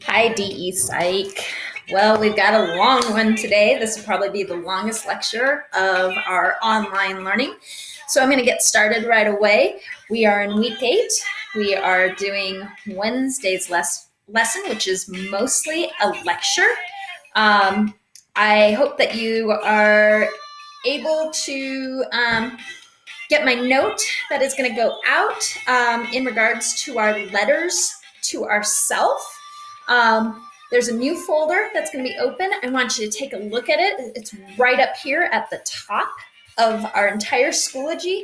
Hi, DE Psych. Well, we've got a long one today. This will probably be the longest lecture of our online learning. So I'm going to get started right away. We are in week 8. We are doing Wednesday's lesson, which is mostly a lecture. I hope that you are able to get my note that is going to go out in regards to our letters to ourself. There's a new folder that's going to be open. I want you to take a look at it. It's right up here at the top of our entire Schoology.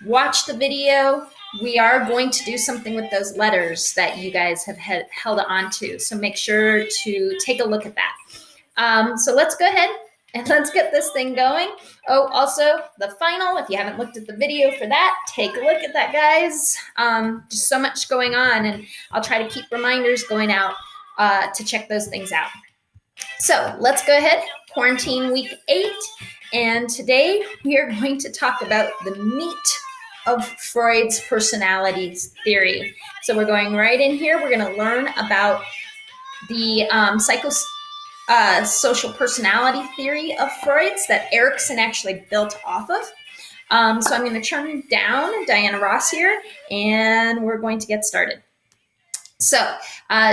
Watch the video. We are going to do something with those letters that you guys have held on to. So make sure to take a look at that. So let's go ahead and let's get this thing going. Oh, also the final, if you haven't looked at the video for that, take a look at that, guys. Just so much going on, and I'll try to keep reminders going out to check those things out. So let's go ahead, quarantine week 8. And today we are going to talk about the meat of Freud's personality theory. So we're going right in here. We're going to learn about the psychosocial personality theory of Freud's that Erikson actually built off of. So I'm going to turn down Diana Ross here, and we're going to get started. So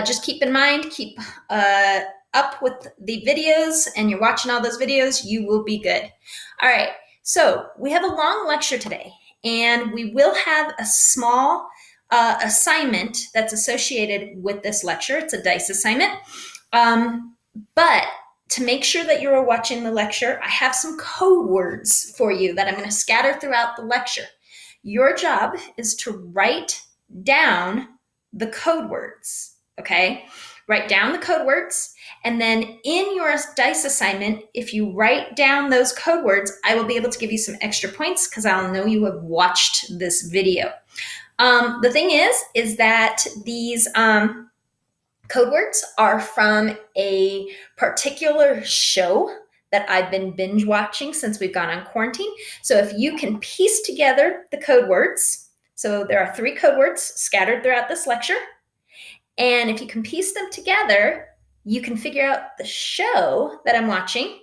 just keep in mind, keep up with the videos, and you're watching all those videos, you will be good. All right, so we have a long lecture today, and we will have a small assignment that's associated with this lecture. It's a dice assignment. But to make sure that you're watching the lecture, I have some code words for you that I'm going to scatter throughout the lecture. Your job is to write down the code words, okay? Write down the code words, and then in your dice assignment, if you write down those code words, I will be able to give you some extra points because I'll know you have watched this video. The thing is that these code words are from a particular show that I've been binge watching since we've gone on quarantine. So if you can piece together the code words, so there are 3 code words scattered throughout this lecture, and if you can piece them together, you can figure out the show that I'm watching,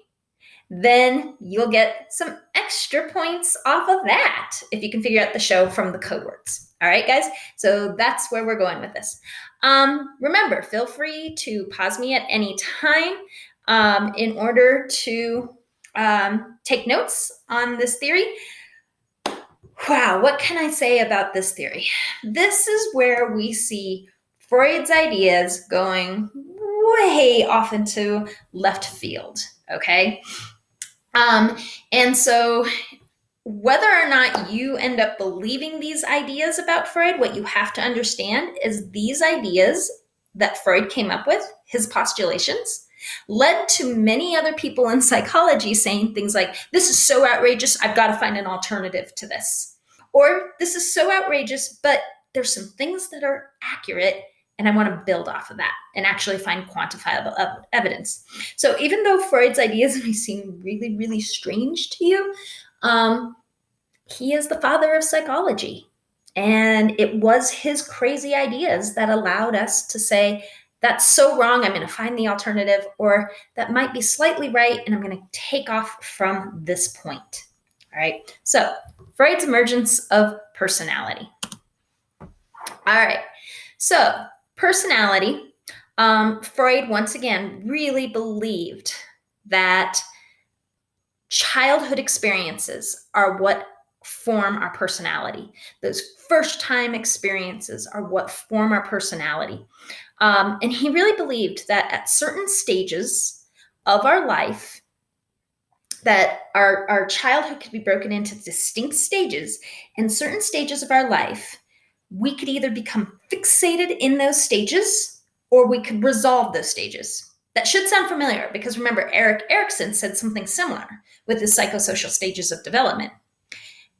then you'll get some extra points off of that if you can figure out the show from the code words. All right, guys? So that's where we're going with this. Remember, feel free to pause me at any time in order to take notes on this theory. Wow, what can I say about this theory? This is where we see Freud's ideas going way off into left field, okay? And so whether or not you end up believing these ideas about Freud, what you have to understand is these ideas that Freud came up with, his postulations, led to many other people in psychology saying things like, this is so outrageous, I've got to find an alternative to this. Or this is so outrageous, but there's some things that are accurate, and I want to build off of that and actually find quantifiable evidence. So even though Freud's ideas may seem really, really strange to you, he is the father of psychology. And it was his crazy ideas that allowed us to say, that's so wrong, I'm going to find the alternative, or that might be slightly right, and I'm going to take off from this point. All right, so Freud's emergence of personality. All right, so personality, Freud once again really believed that childhood experiences are what form our personality. Those first time experiences are what form our personality. And he really believed that at certain stages of our life, that our childhood could be broken into distinct stages, and certain stages of our life, we could either become fixated in those stages or we could resolve those stages. That should sound familiar because remember, Erikson said something similar with his psychosocial stages of development.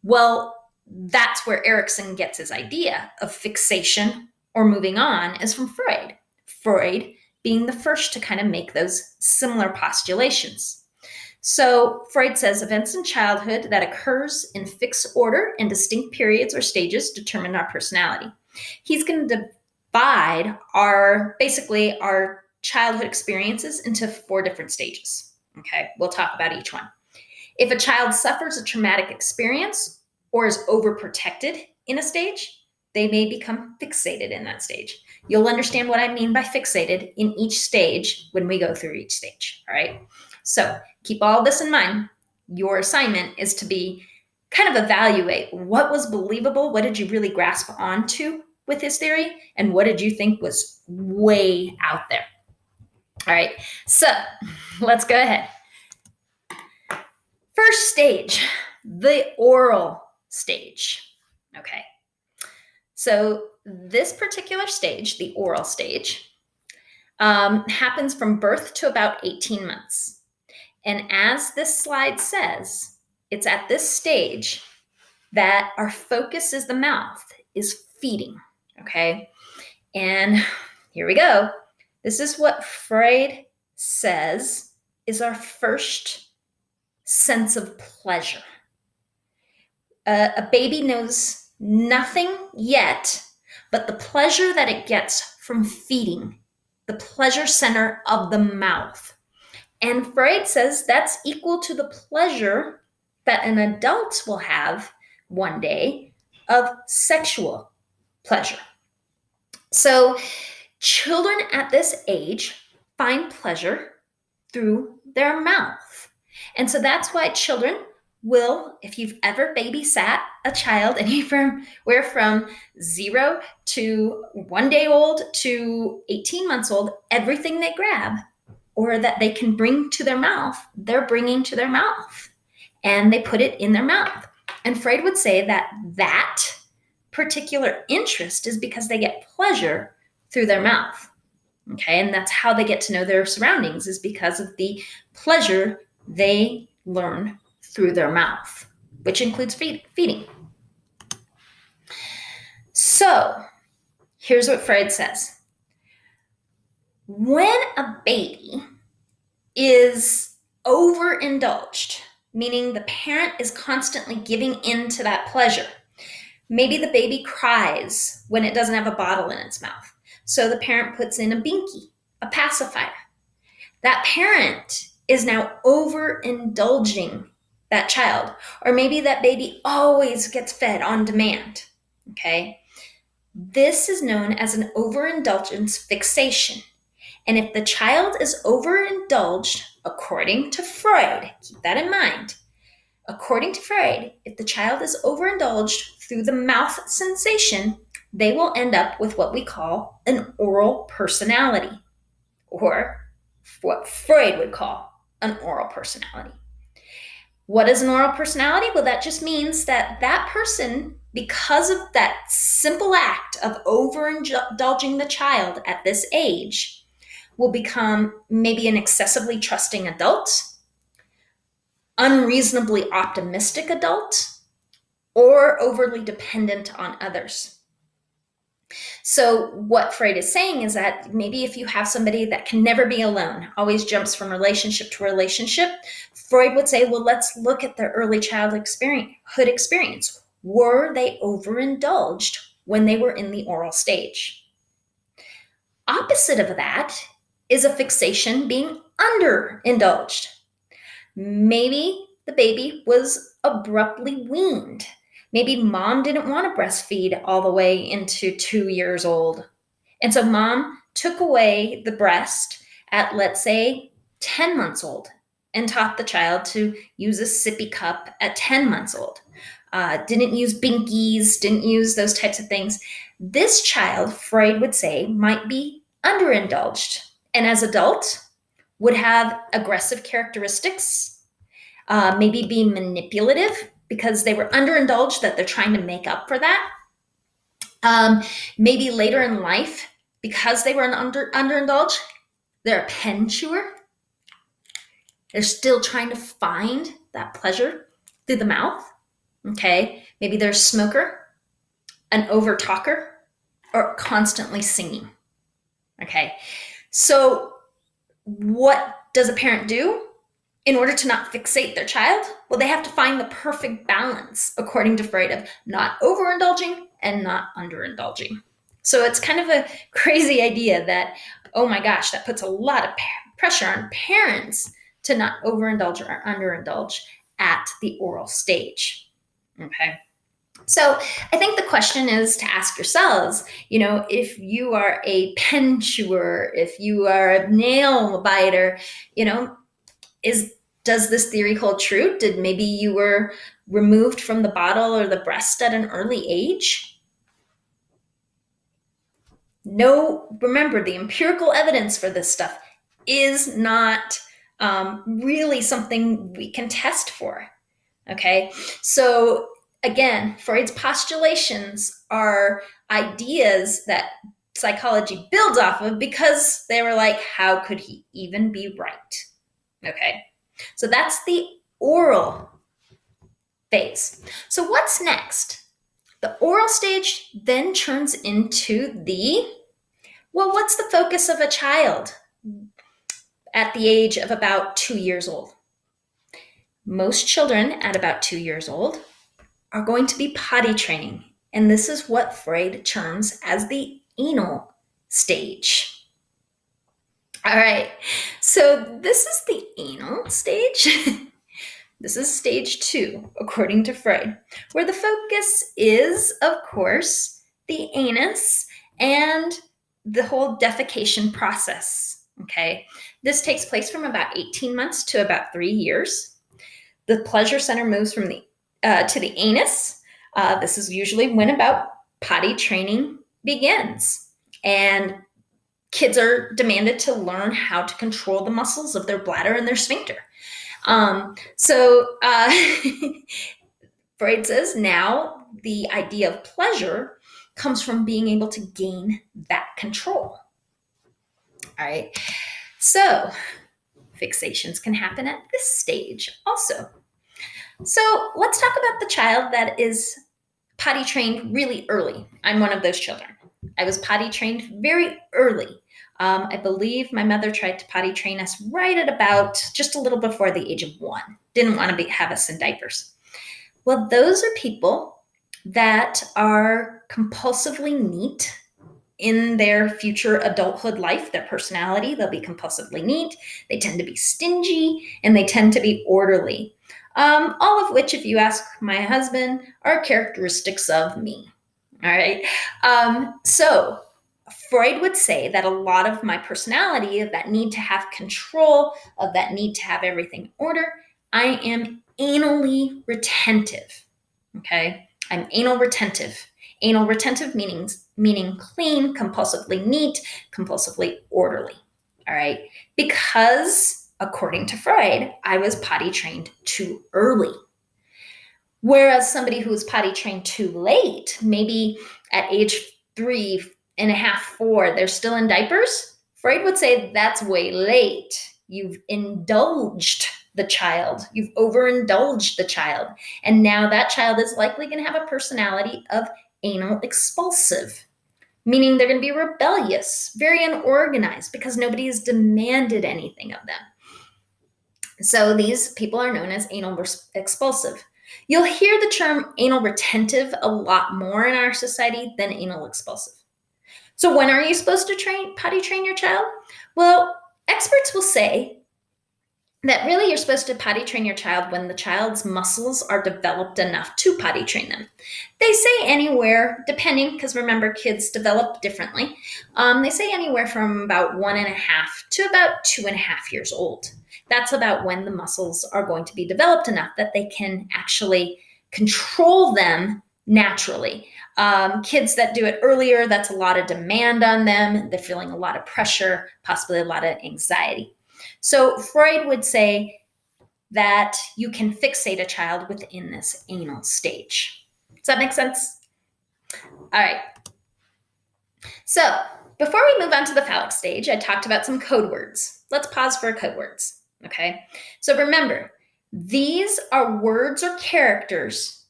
Well, that's where Erikson gets his idea of fixation or moving on is from Freud. Freud being the first to kind of make those similar postulations. So Freud says events in childhood that occurs in fixed order in distinct periods or stages determine our personality. He's going to divide our childhood experiences into 4 different stages. Okay, we'll talk about each one. If a child suffers a traumatic experience or is overprotected in a stage, they may become fixated in that stage. You'll understand what I mean by fixated in each stage when we go through each stage, all right? So keep all this in mind. Your assignment is to be kind of evaluate what was believable, what did you really grasp onto with his theory, and what did you think was way out there? All right, so let's go ahead. First stage, the oral stage. Okay, so this particular stage, the oral stage, happens from birth to about 18 months. And as this slide says, it's at this stage that our focus is the mouth, is feeding, okay? And here we go. This is what Freud says is our first sense of pleasure. A baby knows nothing yet but the pleasure that it gets from feeding, the pleasure center of the mouth. And Freud says that's equal to the pleasure that an adult will have one day of sexual pleasure. So children at this age find pleasure through their mouth. And so that's why children will, if you've ever babysat a child, anywhere from 0 to 1 day old to 18 months old, everything they grab or that they can bring to their mouth, they're bringing to their mouth and they put it in their mouth. And Freud would say that that particular interest is because they get pleasure through their mouth. Okay, and that's how they get to know their surroundings, is because of the pleasure they learn through their mouth, which includes feeding. So here's what Freud says. When a baby is overindulged, meaning the parent is constantly giving in to that pleasure, maybe the baby cries when it doesn't have a bottle in its mouth. So the parent puts in a binky, a pacifier. That parent is now overindulging that child. Or maybe that baby always gets fed on demand. Okay? This is known as an overindulgence fixation. And if the child is overindulged, according to Freud, keep that in mind. According to Freud, if the child is overindulged through the mouth sensation, they will end up with what we call an oral personality, or what Freud would call an oral personality. What is an oral personality? Well, that just means that that person, because of that simple act of overindulging the child at this age, will become maybe an excessively trusting adult, unreasonably optimistic adult, or overly dependent on others. So what Freud is saying is that maybe if you have somebody that can never be alone, always jumps from relationship to relationship, Freud would say, well, let's look at their early childhood experience. Were they overindulged when they were in the oral stage? Opposite of that is a fixation being underindulged. Maybe the baby was abruptly weaned. Maybe mom didn't want to breastfeed all the way into 2 years old. And so mom took away the breast at, let's say, 10 months old and taught the child to use a sippy cup at 10 months old. Didn't use binkies, didn't use those types of things. This child, Freud would say, might be underindulged. And as adult, would have aggressive characteristics, maybe be manipulative, because they were underindulged, that they're trying to make up for that. Maybe later in life, because they were underindulged, they're a pen chewer. They're still trying to find that pleasure through the mouth. Okay, maybe they're a smoker, an overtalker, or constantly singing. Okay, so what does a parent do in order to not fixate their child? Well, they have to find the perfect balance, according to Freud, of not overindulging and not underindulging. So it's kind of a crazy idea that, oh my gosh, that puts a lot of pressure on parents to not overindulge or underindulge at the oral stage. Okay. So I think the question is to ask yourselves, if you are a pen chewer, if you are a nail biter, is does this theory hold true? Did maybe you were removed from the bottle or the breast at an early age? No, remember, the empirical evidence for this stuff is not really something we can test for. Okay, so again, Freud's postulations are ideas that psychology builds off of because they were like, how could he even be right? Okay, so that's the oral phase. So what's next? The oral stage then turns into what's the focus of a child at the age of about 2 years old? Most children at about 2 years old are going to be potty training. And this is what Freud terms as the anal stage. All right, so this is the anal stage. This is stage 2, according to Freud, where the focus is, of course, the anus and the whole defecation process. Okay, this takes place from about 18 months to about 3 years. The pleasure center moves from the to the anus. This is usually when about potty training begins. And kids are demanded to learn how to control the muscles of their bladder and their sphincter. So Freud says now the idea of pleasure comes from being able to gain that control. All right. So fixations can happen at this stage also. So let's talk about the child that is potty trained really early. I'm one of those children. I was potty trained very early. I believe my mother tried to potty train us right at about just a little before the age of 1. Didn't want to have us in diapers. Well, those are people that are compulsively neat in their future adulthood life, their personality. They'll be compulsively neat. They tend to be stingy and they tend to be orderly. All of which, if you ask my husband, are characteristics of me. All right. So Freud would say that a lot of my personality, of that need to have control, of that need to have everything in order, I am anally retentive. Okay. I'm anal retentive. Anal retentive meaning clean, compulsively neat, compulsively orderly. All right. Because according to Freud, I was potty trained too early. Whereas somebody who was potty trained too late, maybe at age 3.5, 4, they're still in diapers, Freud would say that's way late. You've indulged the child. You've overindulged the child. And now that child is likely going to have a personality of anal expulsive, meaning they're going to be rebellious, very unorganized because nobody has demanded anything of them. So these people are known as anal expulsive. You'll hear the term anal retentive a lot more in our society than anal expulsive. So when are you supposed to potty train your child? Well, experts will say that really you're supposed to potty train your child when the child's muscles are developed enough to potty train them. They say anywhere, depending, because remember, kids develop differently. They say anywhere from about 1.5 to about 2.5 years old. That's about when the muscles are going to be developed enough that they can actually control them naturally. Kids that do it earlier, that's a lot of demand on them. They're feeling a lot of pressure, possibly a lot of anxiety. So Freud would say that you can fixate a child within this anal stage. Does that make sense? All right. So before we move on to the phallic stage, I talked about some code words. Let's pause for code words. Okay. So remember, these are words or characters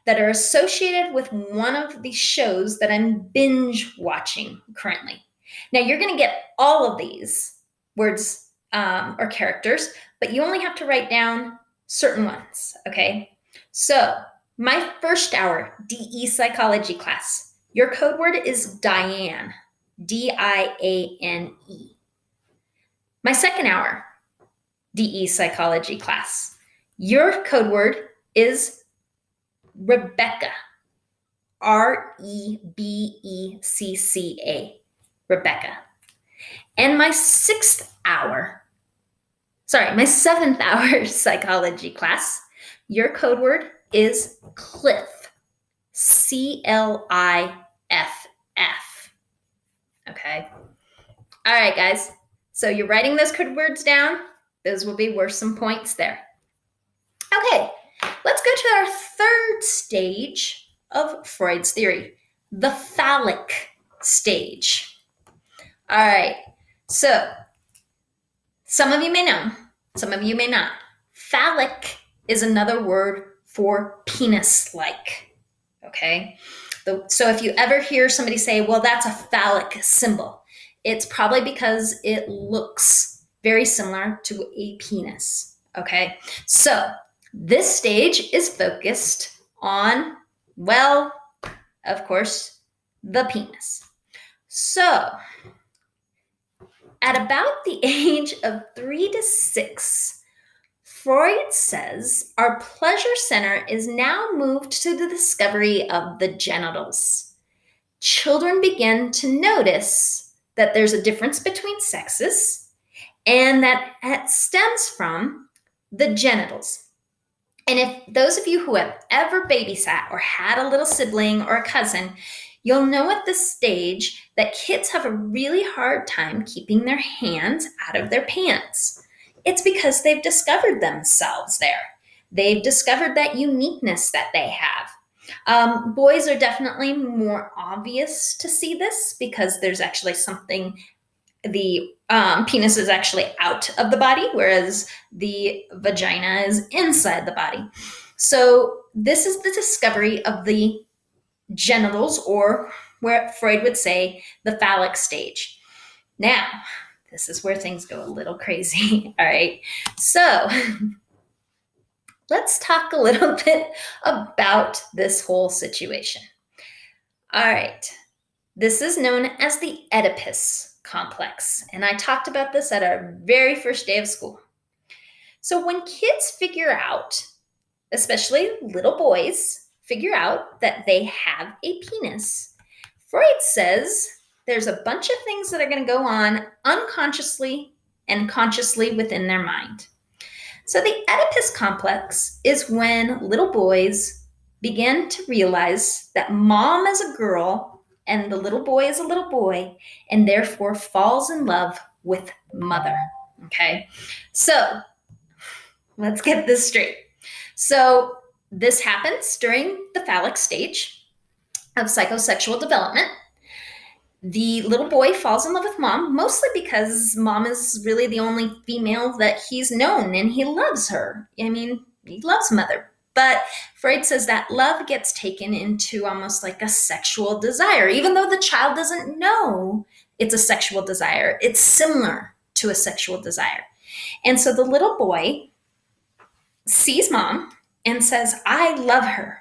that are associated with one of the shows that I'm binge watching currently. Now you're going to get all of these words or characters, but you only have to write down certain ones, okay? So my first hour DE psychology class, Your code word is Diane, Diane. My second hour DE psychology class. Your code word is Rebecca, Rebecca. Rebecca. And my my seventh hour psychology class, your code word is Cliff, Cliff. Okay. All right, guys. So you're writing those code words down. Those will be worth some points there. Okay, let's go to our third stage of Freud's theory, the phallic stage. All right, so some of you may know, some of you may not. Phallic is another word for penis-like, okay? So if you ever hear somebody say, well, that's a phallic symbol, it's probably because it looks very similar to a penis, okay? So this stage is focused on, well, of course, the penis. So at about the age of 3 to 6, Freud says our pleasure center is now moved to the discovery of the genitals. Children begin to notice that there's a difference between sexes and that it stems from the genitals. And if those of you who have ever babysat or had a little sibling or a cousin, you'll know at this stage that kids have a really hard time keeping their hands out of their pants. It's because they've discovered themselves there. They've discovered that uniqueness that they have. Boys are definitely more obvious to see this because there's actually something, the penis is actually out of the body, whereas the vagina is inside the body. So this is the discovery of the genitals, or where Freud would say the phallic stage. Now, this is where things go a little crazy, all right? So let's talk a little bit about this whole situation. All right, this is known as the Oedipus complex, and I talked about this at our very first day of school. So when kids figure out, especially little boys, figure out that they have a penis, Freud says there's a bunch of things that are going to go on unconsciously and consciously within their mind. So the Oedipus complex is when little boys begin to realize that mom is a girl and the little boy is a little boy, and therefore falls in love with mother. Okay, so let's get this straight. So this happens during the phallic stage of psychosexual development. The little boy falls in love with mom, mostly because mom is really the only female that he's known, and he loves her. I mean, he loves mother. But Freud says that love gets taken into almost like a sexual desire, even though the child doesn't know it's a sexual desire. It's similar to a sexual desire. And so the little boy sees mom and says, I love her,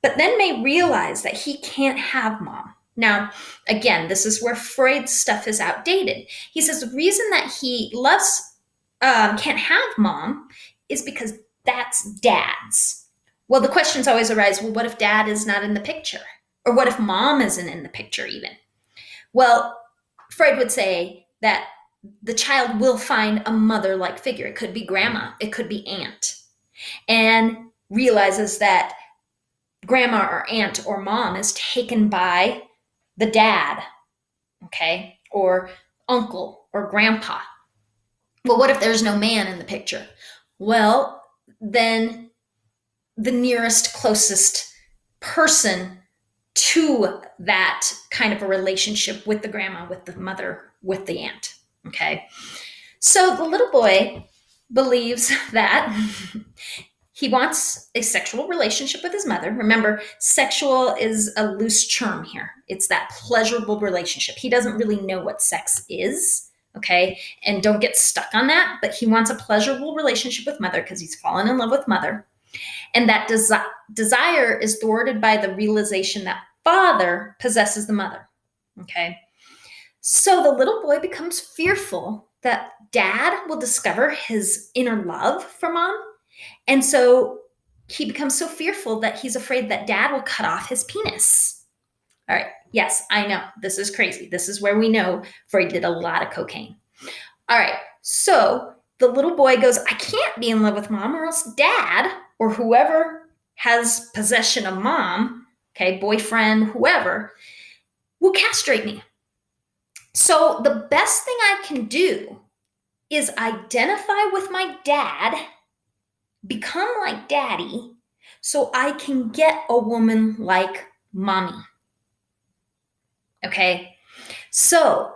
but then may realize that he can't have mom. Now, again, this is where Freud's stuff is outdated. He says the reason that he can't have mom is because that's dad's. Well, the questions always arise, well, what if dad is not in the picture? Or what if mom isn't in the picture even? Well, Freud would say that the child will find a mother-like figure. It could be grandma, it could be aunt, and realizes that grandma or aunt or mom is taken by the dad, okay, or uncle or grandpa. Well, what if there's no man in the picture? Well, then the nearest, closest person to that kind of a relationship with the grandma, with the mother, with the aunt, okay? So the little boy believes that he wants a sexual relationship with his mother. Remember, sexual is a loose term here. It's that pleasurable relationship. He doesn't really know what sex is, okay? And don't get stuck on that, but he wants a pleasurable relationship with mother because he's fallen in love with mother. And that desire is thwarted by the realization that father possesses the mother. Okay. So the little boy becomes fearful that dad will discover his inner love for mom. And so he becomes so fearful that he's afraid that dad will cut off his penis. All right. Yes, I know. This is crazy. This is where we know Freud did a lot of cocaine. All right. So the little boy goes, I can't be in love with mom or else dad or whoever has possession of mom, okay, boyfriend, whoever, will castrate me. So the best thing I can do is identify with my dad, become like daddy, so I can get a woman like mommy. Okay? So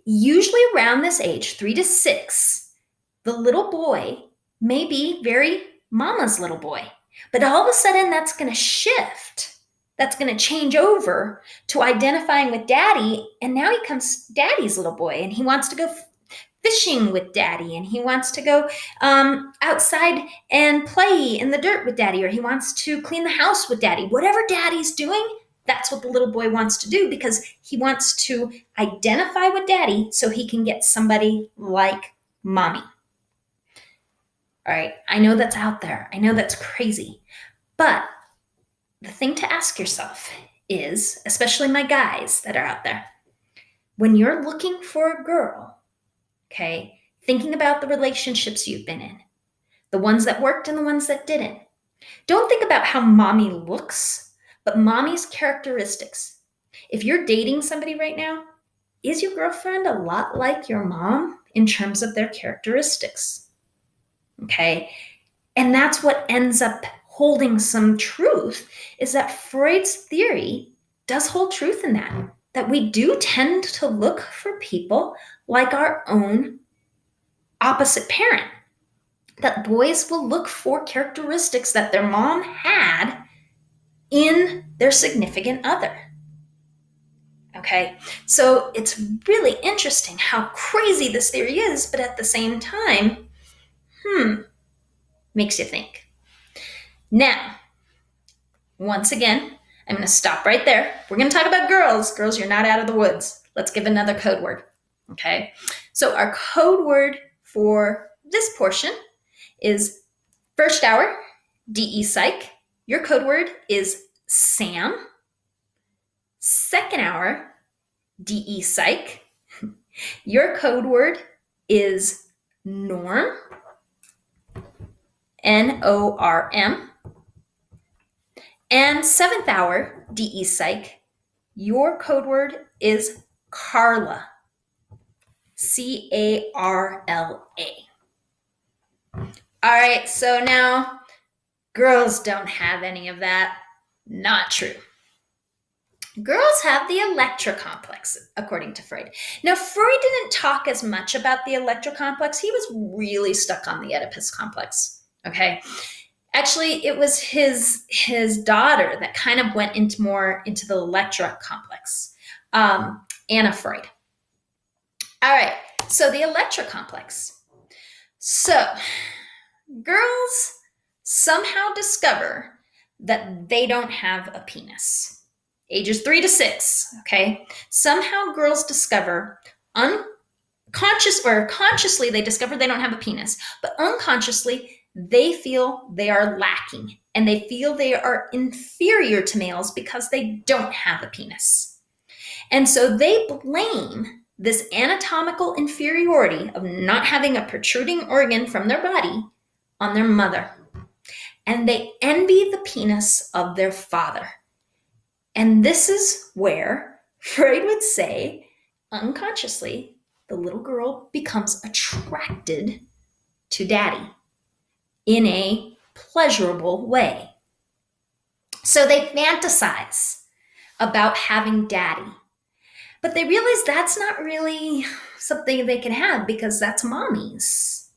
usually around this age, 3 to 6, the little boy may be very mama's little boy. But all of a sudden, that's going to shift. That's going to change over to identifying with daddy. And now he becomes daddy's little boy. And he wants to go fishing with daddy. And he wants to go outside and play in the dirt with daddy. Or he wants to clean the house with daddy. Whatever daddy's doing, that's what the little boy wants to do because he wants to identify with daddy so he can get somebody like mommy. All right, I know that's out there. I know that's crazy. But the thing to ask yourself is, especially my guys that are out there, when you're looking for a girl, okay, thinking about the relationships you've been in, the ones that worked and the ones that didn't, don't think about how mommy looks, but mommy's characteristics. If you're dating somebody right now, is your girlfriend a lot like your mom in terms of their characteristics? Okay. And that's what ends up holding some truth is that Freud's theory does hold truth in that we do tend to look for people like our own opposite parent, that boys will look for characteristics that their mom had in their significant other. Okay. So it's really interesting how crazy this theory is, but at the same time, makes you think. Now, once again, I'm going to stop right there. We're going to talk about girls. Girls, you're not out of the woods. Let's give another code word. Okay. So our code word for this portion is first hour, DE Psych. Your code word is Sam. Second hour, DE Psych. Your code word is Norm. Norm. And 7th hour, DE Psych, your code word is Carla. Carla. All right, so now girls don't have any of that. Not true. Girls have the Electra complex, according to Freud. Now, Freud didn't talk as much about the Electra complex. He was really stuck on the Oedipus complex. Okay. Actually, it was his daughter that kind of went more into the Electra complex, Anna Freud. All right, so the Electra complex. So girls somehow discover that they don't have a penis. Ages 3 to 6, okay? Somehow girls discover consciously they discover they don't have a penis, but unconsciously they feel they are lacking and they feel they are inferior to males because they don't have a penis. And so they blame this anatomical inferiority of not having a protruding organ from their body on their mother. And they envy the penis of their father. And this is where Freud would say, unconsciously, the little girl becomes attracted to daddy in a pleasurable way. So they fantasize about having daddy. But they realize that's not really something they can have because that's mommy's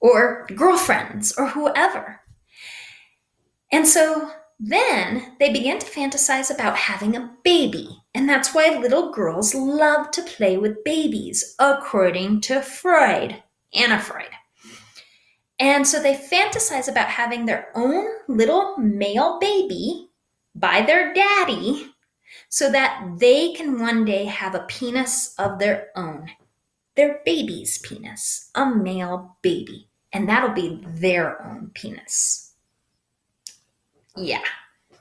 or girlfriends or whoever. And so then they begin to fantasize about having a baby. And that's why little girls love to play with babies, according to Freud, Anna Freud. And so they fantasize about having their own little male baby by their daddy so that they can one day have a penis of their own, their baby's penis, a male baby, and that'll be their own penis. Yeah,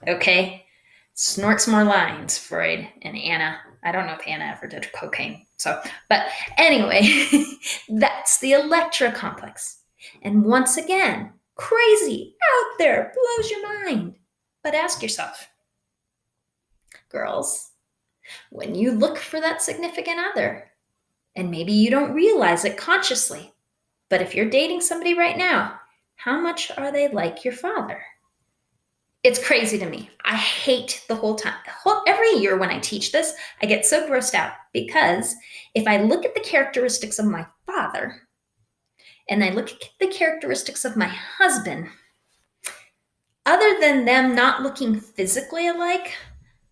okay. Snort some more lines, Freud and Anna. I don't know if Anna ever did cocaine. But anyway, that's the Electra complex. And once again, crazy, out there, blows your mind. But ask yourself, girls, when you look for that significant other, and maybe you don't realize it consciously, but if you're dating somebody right now, how much are they like your father? It's crazy to me. I hate the whole time. Every year when I teach this, I get so grossed out because if I look at the characteristics of my father and I look at the characteristics of my husband, other than them not looking physically alike,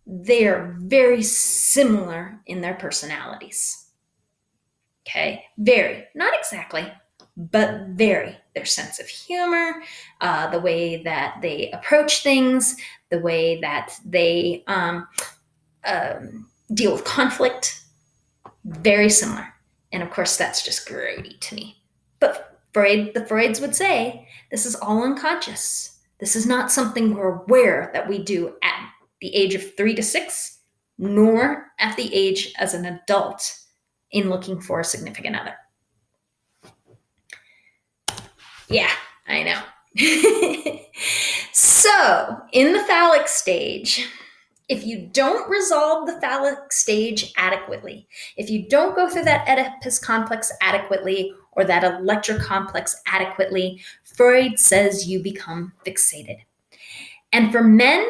they are very similar in their personalities. Okay? Very. Not exactly, but very. Their sense of humor, the way that they approach things, the way that they deal with conflict, very similar. And of course, that's just grody to me. But the Freuds would say, this is all unconscious. This is not something we're aware that we do at the age of 3 to 6, nor at the age as an adult in looking for a significant other. Yeah, I know. So, in the phallic stage, if you don't resolve the phallic stage adequately, if you don't go through that Oedipus complex adequately or that Electra complex adequately, Freud says you become fixated. And for men,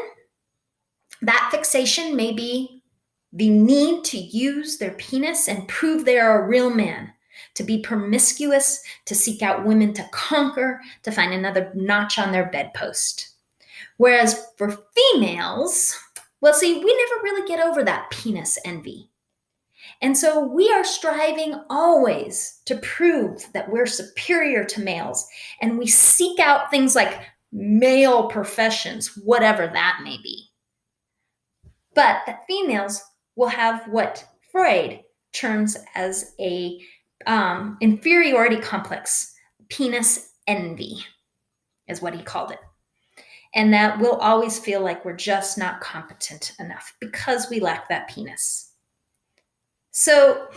that fixation may be the need to use their penis and prove they are a real man, to be promiscuous, to seek out women to conquer, to find another notch on their bedpost. Whereas for females, well, see, we never really get over that penis envy. And so we are striving always to prove that we're superior to males. And we seek out things like male professions, whatever that may be. But that females will have what Freud terms as a inferiority complex, penis envy is what he called it. And that we'll always feel like we're just not competent enough because we lack that penis. So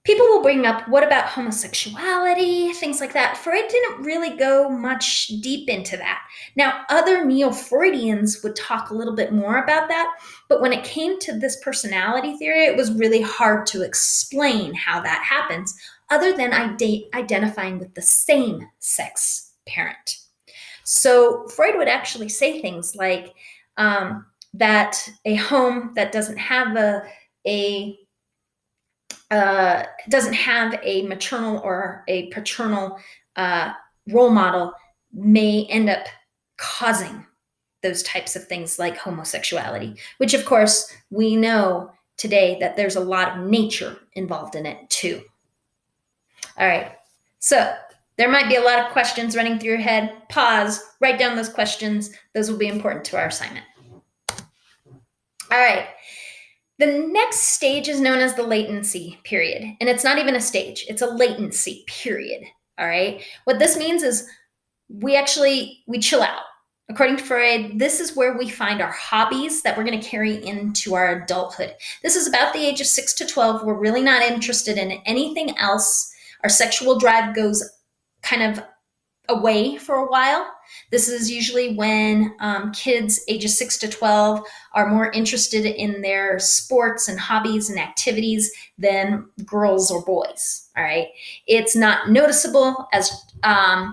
people will bring up, what about homosexuality, things like that. Freud didn't really go much deep into that. Now, other neo-Freudians would talk a little bit more about that, but when it came to this personality theory, it was really hard to explain how that happens, other than identifying with the same sex parent. So Freud would actually say things like that a home that doesn't have a maternal or a paternal role model may end up causing those types of things like homosexuality, which of course we know today that there's a lot of nature involved in it too. All right, so there might be a lot of questions running through your head. Pause, write down those questions. Those will be important to our assignment. All right. The next stage is known as the latency period. And it's not even a stage. It's a latency period. All right. What this means is we chill out. According to Freud, this is where we find our hobbies that we're going to carry into our adulthood. This is about the age of 6 to 12. We're really not interested in anything else. Our sexual drive goes kind of away for a while. This is usually when kids ages 6 to 12 are more interested in their sports and hobbies and activities than girls or boys. All right. It's not noticeable as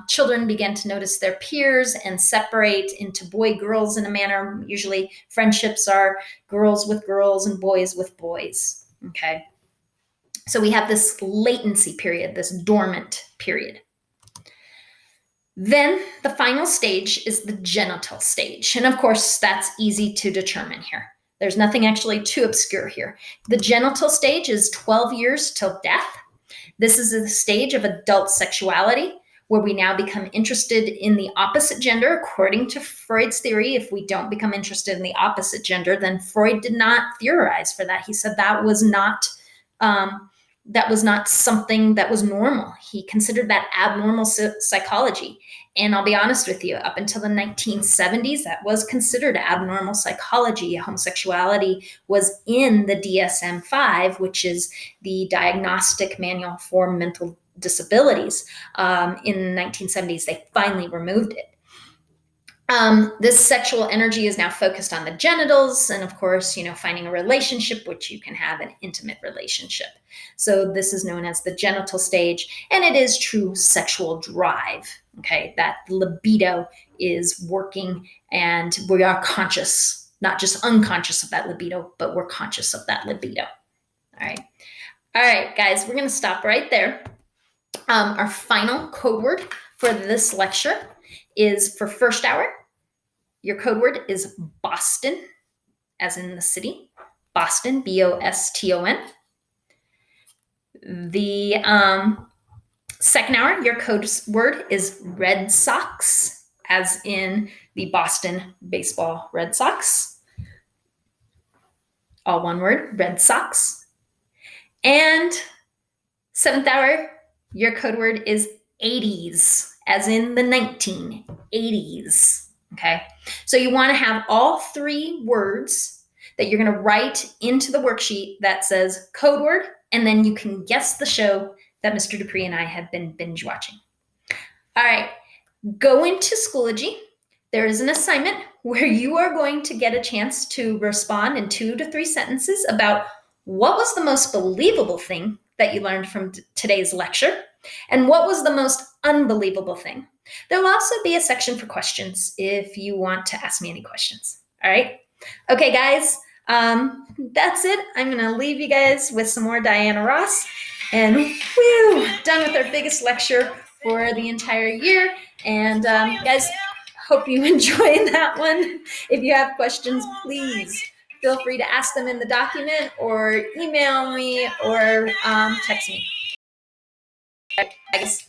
children begin to notice their peers and separate into boy girls in a manner. Usually friendships are girls with girls and boys with boys. Okay. So we have this latency period, this dormant period. Then the final stage is the genital stage. And of course, that's easy to determine here. There's nothing actually too obscure here. The genital stage is 12 years till death. This is the stage of adult sexuality where we now become interested in the opposite gender. According to Freud's theory, if we don't become interested in the opposite gender, then Freud did not theorize for that. He said that was not something that was normal. He considered that abnormal psychology. And I'll be honest with you, up until the 1970s, that was considered abnormal psychology. Homosexuality was in the DSM-5, which is the Diagnostic Manual for Mental Disabilities. In the 1970s, they finally removed it. This sexual energy is now focused on the genitals and, of course, finding a relationship, which you can have an intimate relationship. So this is known as the genital stage, and it is true sexual drive, okay? That libido is working, and we are conscious, not just unconscious of that libido, but we're conscious of that libido, all right? All right, guys, we're going to stop right there. Our final code word for this lecture is for first hour. Your code word is Boston, as in the city. Boston, Boston. The second hour, your code word is Red Sox, as in the Boston baseball Red Sox. All one word, Red Sox. And seventh hour, your code word is 80s, as in the 1980s. Okay, so you want to have all three words that you're going to write into the worksheet that says code word, and then you can guess the show that Mr. Dupree and I have been binge watching. All right, go into Schoology. There is an assignment where you are going to get a chance to respond in 2 to 3 sentences about what was the most believable thing that you learned from today's lecture, and what was the most unbelievable thing. There will also be a section for questions if you want to ask me any questions. All right. Okay, guys, that's it. I'm going to leave you guys with some more Diana Ross. And whew, done with our biggest lecture for the entire year. And guys, hope you enjoyed that one. If you have questions, please feel free to ask them in the document or email me or text me. Guys.